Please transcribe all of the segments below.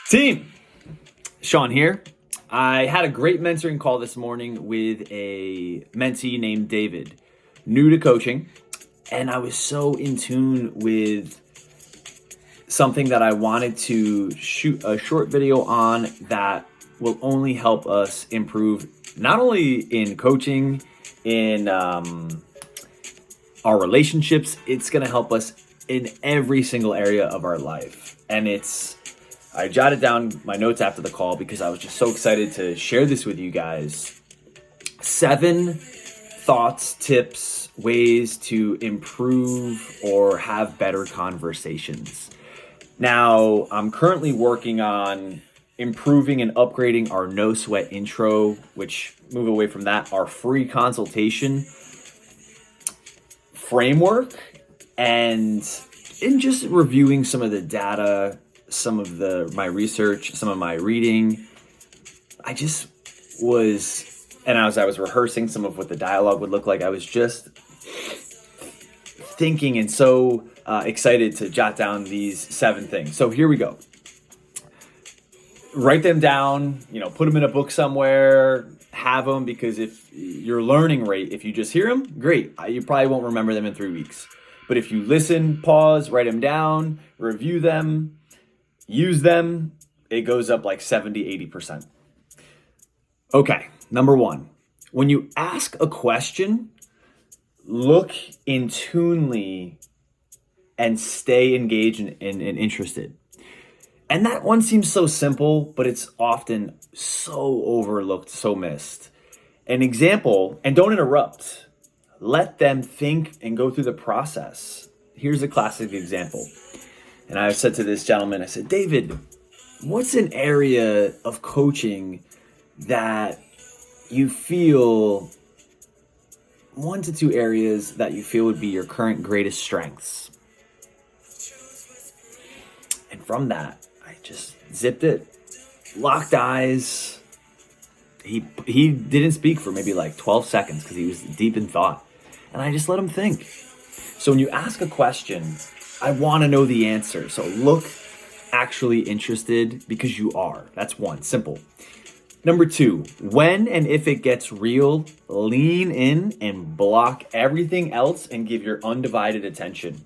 Team, Sean here. I had a great mentoring call this morning with a mentee named David, new to coaching, and I was so in tune with something that I wanted to shoot a short video on that will only help us improve not only in coaching, in our relationships, it's going to help us in every single area of our life. And I jotted down my notes after the call because I was just so excited to share this with you guys. 7 thoughts, tips, ways to improve or have better conversations. Now, I'm currently working on improving and upgrading our no sweat intro, which move away from that, our free consultation framework, and in just reviewing some of the data, some of my research, some of my reading, as I was rehearsing some of what the dialogue would look like, I was just thinking and so excited to jot down these 7 things. So here we go. Write them down, put them in a book somewhere, have them, because if your learning rate, if you just hear them, great. You probably won't remember them in 3 weeks. But if you listen, pause, write them down, review them, use them, it goes up like 70-80%. Okay, number 1. When you ask a question, look in tunely and stay engaged and interested. And that one seems so simple, but it's often so overlooked, so missed. An example, and don't interrupt. Let them think and go through the process. Here's a classic example. And I said to this gentleman, I said, David, what's an area of coaching that you feel, 1 to 2 areas that you feel would be your current greatest strengths? And from that, I just zipped it, locked eyes. He didn't speak for maybe like 12 seconds because he was deep in thought. And I just let him think. So when you ask a question, I want to know the answer. So look actually interested, because you are. That's 1, simple. Number 2, when and if it gets real, lean in and block everything else and give your undivided attention.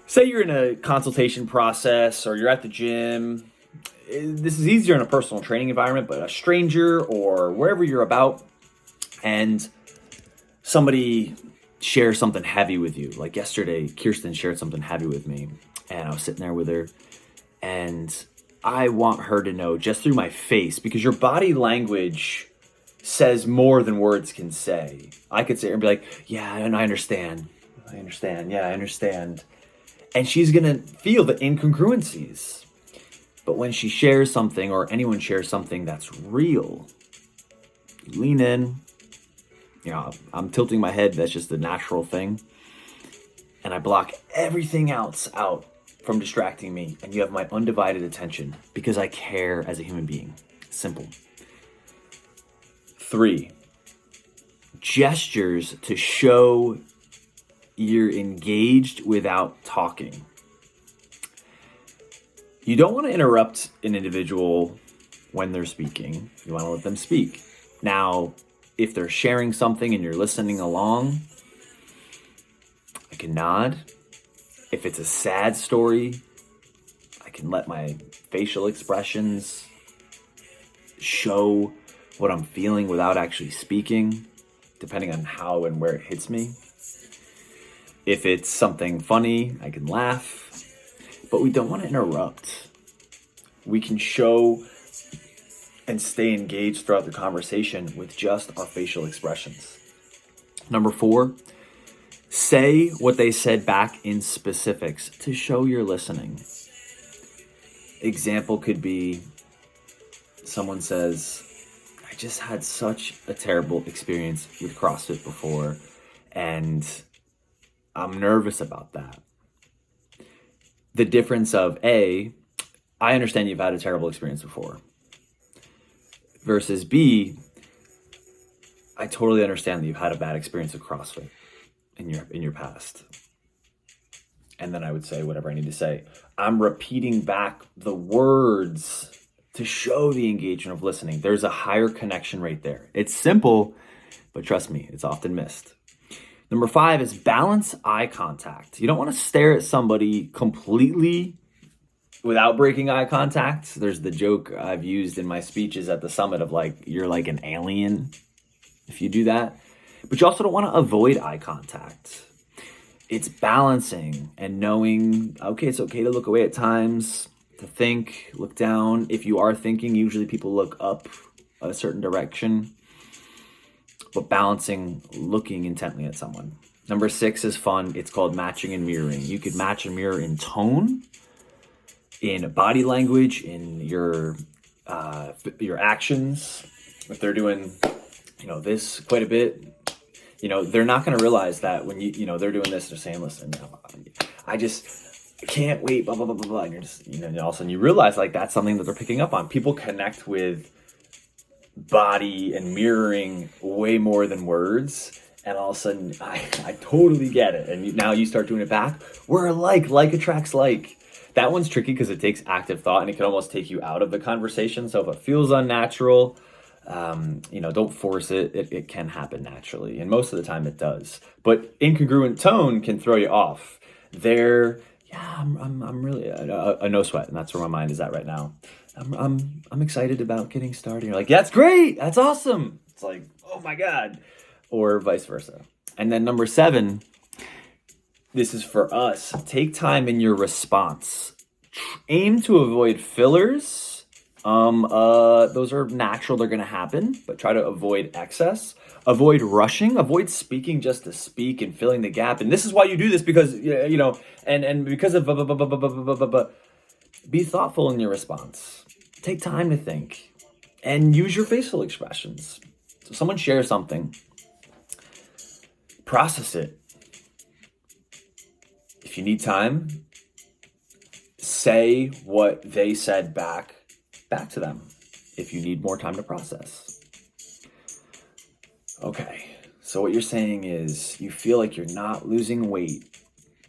Say you're in a consultation process or you're at the gym. This is easier in a personal training environment, but a stranger or wherever you're about, and somebody share something heavy with you. Like yesterday, Kirsten shared something heavy with me, and I was sitting there with her, and I want her to know just through my face, because your body language says more than words can say. I could sit here and be like, yeah, and I understand. Yeah, I understand. And she's going to feel the incongruencies. But when she shares something, or anyone shares something that's real, you lean in. I'm tilting my head. That's just the natural thing. And I block everything else out from distracting me. And you have my undivided attention because I care as a human being. Simple. 3, gestures to show you're engaged without talking. You don't want to interrupt an individual when they're speaking. You want to let them speak. Now, if they're sharing something and you're listening along, I can nod. If it's a sad story, I can let my facial expressions show what I'm feeling without actually speaking, depending on how and where it hits me. If it's something funny, I can laugh. But we don't want to interrupt. We can show and stay engaged throughout the conversation with just our facial expressions. Number 4, say what they said back in specifics to show you're listening. Example could be, someone says, I just had such a terrible experience with CrossFit before, and I'm nervous about that. The difference of I understand you've had a terrible experience before, versus B, I totally understand that you've had a bad experience with CrossFit in your past. And then I would say whatever I need to say. I'm repeating back the words to show the engagement of listening. There's a higher connection rate there. It's simple, but trust me, it's often missed. Number 5 is balance eye contact. You don't want to stare at somebody completely without breaking eye contact. There's the joke I've used in my speeches at the summit of like, you're like an alien if you do that. But you also don't want to avoid eye contact. It's balancing and knowing, okay, it's okay to look away at times, to think, look down. If you are thinking, usually people look up a certain direction, but balancing, looking intently at someone. Number 6 is fun. It's called matching and mirroring. You could match and mirror in tone, in body language, in your actions. If they're doing, this quite a bit, they're not going to realize that when they're doing this, they're saying, listen, I just can't wait, blah, blah, blah, blah, blah. And you're just, all of a sudden you realize like that's something that they're picking up on. People connect with body and mirroring way more than words. And all of a sudden I totally get it. And now you start doing it back. We're like attracts like. That one's tricky because it takes active thought and it can almost take you out of the conversation. So if it feels unnatural, don't force it. It can happen naturally. And most of the time it does. But incongruent tone can throw you off. I'm really a no sweat. And that's where my mind is at right now. I'm excited about getting started. You're like, that's great. That's awesome. It's like, oh my God. Or vice versa. And then number 7, this is for us. Take time in your response. Aim to avoid fillers. Those are natural. They're going to happen, but try to avoid excess. Avoid rushing. Avoid speaking just to speak and filling the gap. And this is why you do this because, and because of, be thoughtful in your response. Take time to think and use your facial expressions. So someone shares something, process it. If you need time, say what they said back to them. If you need more time to process. Okay, so what you're saying is you feel like you're not losing weight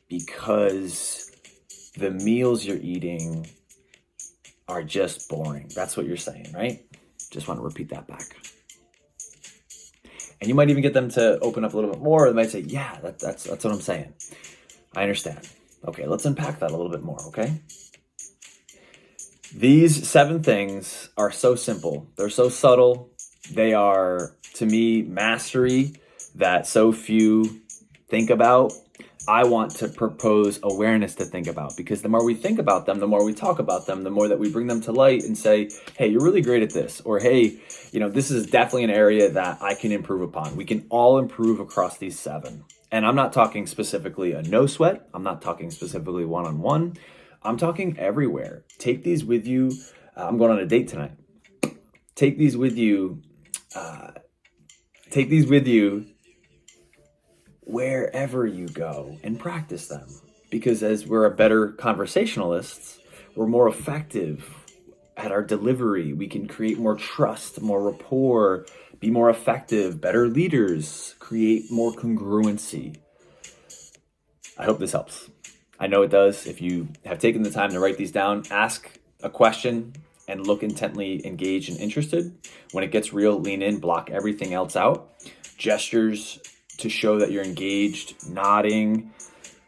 because the meals you're eating are just boring. That's what you're saying, right? Just want to repeat that back. And you might even get them to open up a little bit more. They might say, yeah, that's what I'm saying. I understand. Okay, let's unpack that a little bit more, okay? These 7 things are so simple. They're so subtle. They are, to me, mastery that so few think about. I want to propose awareness to think about, because the more we think about them, the more we talk about them, the more that we bring them to light and say, hey, you're really great at this. Or, hey, this is definitely an area that I can improve upon. We can all improve across these 7. And I'm not talking specifically a no sweat. I'm not talking specifically one-on-one. I'm talking everywhere. Take these with you. I'm going on a date tonight. Take these with you. Wherever you go and practice them. Because as we're a better conversationalists, we're more effective at our delivery. We can create more trust, more rapport, be more effective, better leaders, create more congruency. I hope this helps. I know it does. If you have taken the time to write these down, ask a question and look intently engaged and interested. When it gets real, lean in, block everything else out. Gestures to show that you're engaged, nodding,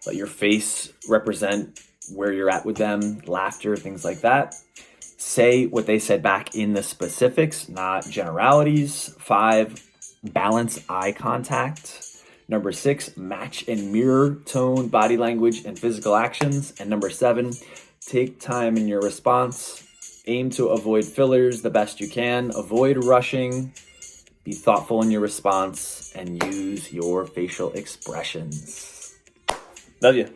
let your face represent where you're at with them, laughter, things like that. Say what they said back in the specifics, not generalities. 5, balance eye contact. Number 6, match and mirror tone, body language, and physical actions. And number 7, take time in your response. Aim to avoid fillers the best you can. Avoid rushing. Be thoughtful in your response and use your facial expressions. Love you.